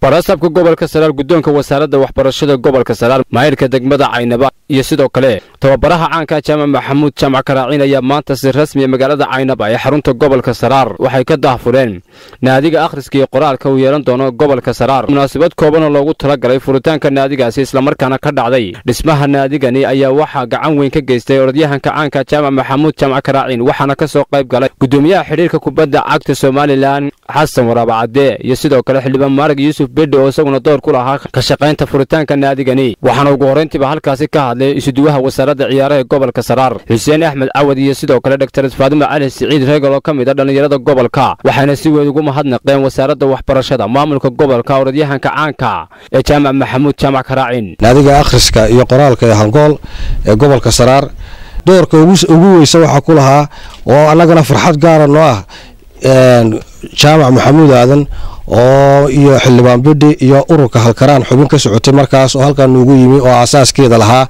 barasabka gobolka Saraar gudoonka wasaaradda waxbarashada gobolka Saraar maayirka degmada Caynaba iyo sidoo kale tababaraha caanka Jaamac Maxamuud Jaamac Karaaciin ayaa maanta si rasmi ah magaalada Caynaba ee xarunta gobolka Saraar waxay ka daahfureen naadiga akhriska iyo qoraalka uu yeelan doono gobolka Saraar munaasabad kooban oo loogu talagalay furitaanka naadigaasi isla markaana ka dhacday dhismaha naadigani ayaa waxa gacan weyn ka geystay orodyahanka caanka Jaamac Maxamuud Jaamac Karaaciin waxaana ka soo qayb galay gudoomiyaha xiriirka kubadda cagta Soomaaliland Xasan Waraabacade iyo sidoo kale xildhibaan Marag Yuusuf Bedde oo isaguna door ku lahaa ka shaqaynta furitaanka naadigani waxaana ugu horeyntiba halkaasi ka hadlay isuduwaha wasaaradda ciyaaraha gobolka Saraar Xuseen Axmed Cawad iyo sidoo kale Dr. Faadimo Cali Siciid Regal oo kamid ah dhalinyarada gobolka waxaana si weyn ugu mahadnaqeen wasaaradda waxbarashada maamulka gobolka orodyahanka caanka ee Jaamac Maxamuud Jaamac Karaaciin naadiga akhriska iyo qoraalka ee Hangool ee gobolka Saraar doorka ugu weysa waxa ku lahaa oo anagana farxad gaar ah noo ah Jaamac Maxamuud Aadan oo iyo xildhibaan Bedde iyo ururka halkaraan xubin ka socotay markaas oo halkan ugu yimi oo asaaskeeda lahaa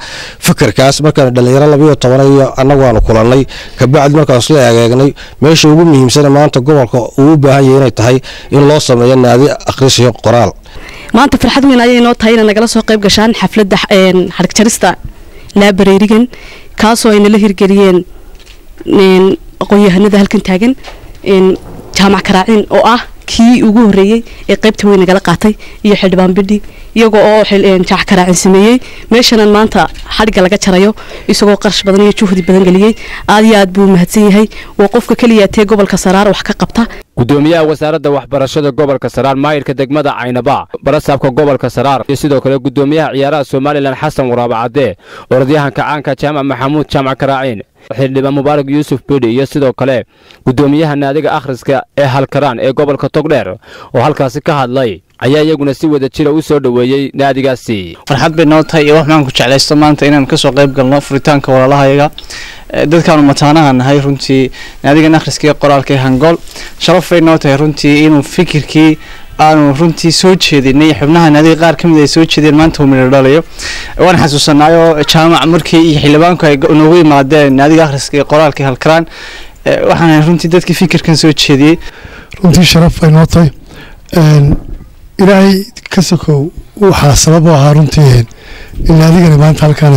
fikirkaas markaan dhalinyaro 12 iyo anagu aan kulanay ka bacdi markaas la eegnay meesha ugu muhiimsan maanta gobolka uu u baahan yahay inay tahay in loo sameeyo naadi akhris iyo qoraal maanta farxad weyn ayay noo tahay in nagala soo qayb gashaan xafladda xarig jarista library-gan kaasoo ay la hirgeliyeen aqoon-yahanada halkan taagan Jaamac Karaaciin oo ah kii ugu horeeyay ee qaybta weyn nagala qaatay iyo xildhibaan Bedde iyagoo oo Jaamac Karaaciin sameeyay meeshan maanta xariga laga jarayo isagoo qarash badan iyo juhdi badan galiyay aad iyo aad buu mahadsan yahay waa qofka kaliya ee gobolka Saraar wax ka qabta gudoomiyaha wasaaradda waxbarashada gobolka Saraar maayirka degmada Caynaba barasabka gobolka Saraar iyo sidoo kale gudoomiyaha ciyaaraha Soomaaliland Xasan Waraabacade orodyahanka caanka Jaamac Maxamuud Jaamac Karaaciin xildhibaan Marag Yuusuf Bedde iyo sidoo kale gudoomiyaha naadiga akhriska ee halkaraan ee gobolka Togdheer oo halkaasi ka hadlay ayaa iyaguna si wada jira u soo dhaweeyay naadigaasi farxad bay noo tahay waxaan ku jeclaysto maanta inaan ka soo qayb galno furitaanka walaalahayaga dadkaan mataanaha nahay runtii naadiga akhriska iyo qoraalka ee Hangool sharaf bay noo tahay runtii inuu fikirkii aanu runtii soo jeedinay xubnaha naadiga qaar kamid ah soo jeedeen maanta uu meel dhalayo waan xasuusanayo Jaamac markii iyo xildhibaanku ay noogu yimaadeen naadiga akhriska iyo qoraalka halkaraan waxaan runtii dadkii fikirkan soo jeediyay runtii sharaf bay noo tahay ilaahay ka sokow waxa sabab u ahaa runtii in naadigani maanta halkan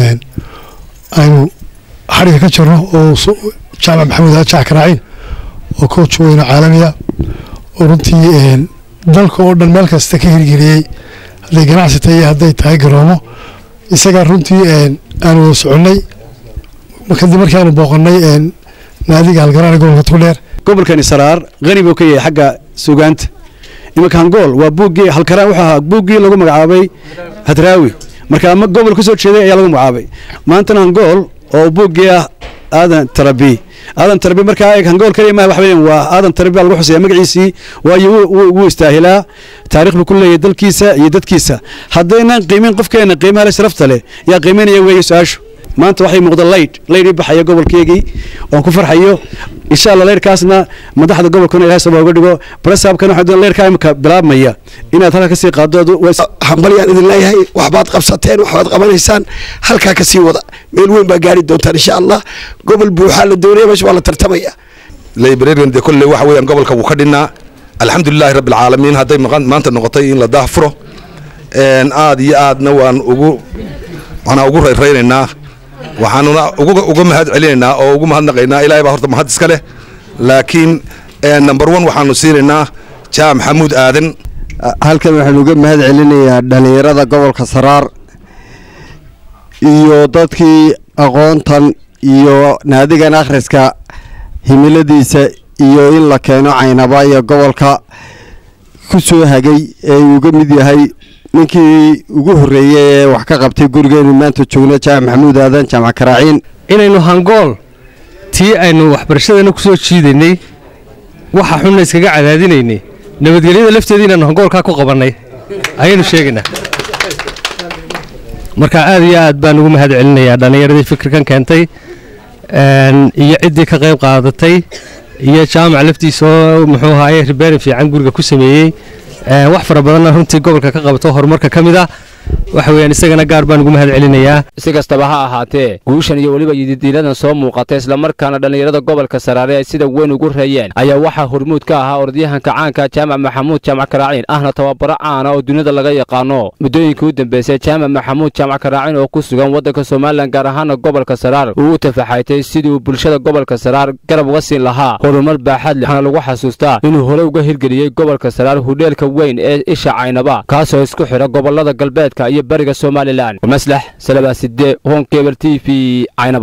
aynu xariga ka jirno oo Jaamac Maxamuud Jaamac Karaaciin oo coach weyn caalami ah oo runtii dalka oo dhan meel kasta ka hirgeliyay haday ganacsiga iyo haday tahay garoomo isaga runtii aanu soconay markii aanu booqanay naadiga halkaraan gobolka Togdheer gobolkani Saraar qani buu ka yahay xagga suugaanta imanka Hangool waa buuggii halkaraan waxa buuggii lagu magacaabay Hadraawi marka ama gobol ka soo jeeday ayaa lagu magacaabay maanta Hangool oo buuggii aadan tarabi marka ay Hangool kaliya ma wax weyn waa aadan tarabi lagu xusay magaciisi waayo uu istaahilaa taariikhdu ku leeyahay dalkiisa iyo dadkiisa haddayna qiimeyn qofkeena qiimaha sharafta leh yaa qiimeynaya weeyo su'aashu maanta waxay muuqda leyd baxaya gobolkeegii oo ku farxayo insha Allah leyrkaasna madaxda gobolka Ilaahay sabab uga dhigo barasabkana waxa leyrka imka bilaabmaya inaad halka ka sii qaado hambaliyaan idin leeyahay waxbaad qabsateen waxbaad qabanaysaan halka ka sii wada meel weyn baa gaari doontaan insha Allah gobol buuxa la doonay meesha waa la tartamaya librarian de kulli waxa weeyaan gobolka uu ka dhinaa alxamdulillaah rabbil caalamiin haday maanta noqotay in la daahfuro aad iyo aadna waan ugu reereynaa waxaanuna uga mahad celinaynaa oo ugu mahadnaqaynaa Ilaahay baa horta mahad iska leh laakiin number 1 waxaanu siinaynaa Jaamac Maxamuud Aadan halkan waxaan uga mahad celinayaa dhalinyarada gobolka Saraar iyo dadkii aqoontan iyo naadigan akhriska himiladiisa iyo in la keeno Caynaba iyo gobolka ku soo hagay ee uga mid yahay ninkii ugu horeeyay wax ka qabtay gurigeena maanta joogna Jaamac Maxamuud Aadan Jaamac Karaaciin inaynu Hangool tii aynu waxbarashadana ku soo jiidanay waxa xun iskaga cadaadinaynay nabadgelyada lafteedina inaan Hangoolka ku qabanay ayaynu sheegnaa marka aad iyo aad baan ugu mahad celinayaa dhalinyaradii fikirkan keentay iyo cidii ka qayb qaadatay iyo Jaamac laftiisa muxuu ahaayay ribeer fiican guriga ku sameeyay wax fara badan runtii gobolka ka qabto horumarka kamid ah waxa weeyaan isagana gaar baan ugu mahad celinayaa. si kastaba ha ahaatee guushan iyo weliba yididiiladan soo muuqatay islamarkaana dhallinyarada gobolka Saraare ay sida weyn ugu reeyeen ayaa waxaa hormuud ka ahaa orodyahanka caanka Jaamac Maxamuud Jaamac Karaaciin ahna tababaro caan ah oo dunida laga yaqaano muddooyinkii u dambeysay Jaamac Maxamuud Jaamac Karaaciin oo ku sugan waddanka Soomaaliland gaar ahaan gobolka Saraar uu tafaxaytay sidii uu bulshada gobolka Saraar garab uga siin lahaa horumar baaxad leh. waxaana lagu xasuustaa inuu hore uga hirgeliyay gobolka Saraar hudheelka weyn ee isha Caynaba kaasoo isku xira gobolada galbeedka iyo bariga Soomaaliland. maslax salabaaside hon cable TV Caynaba.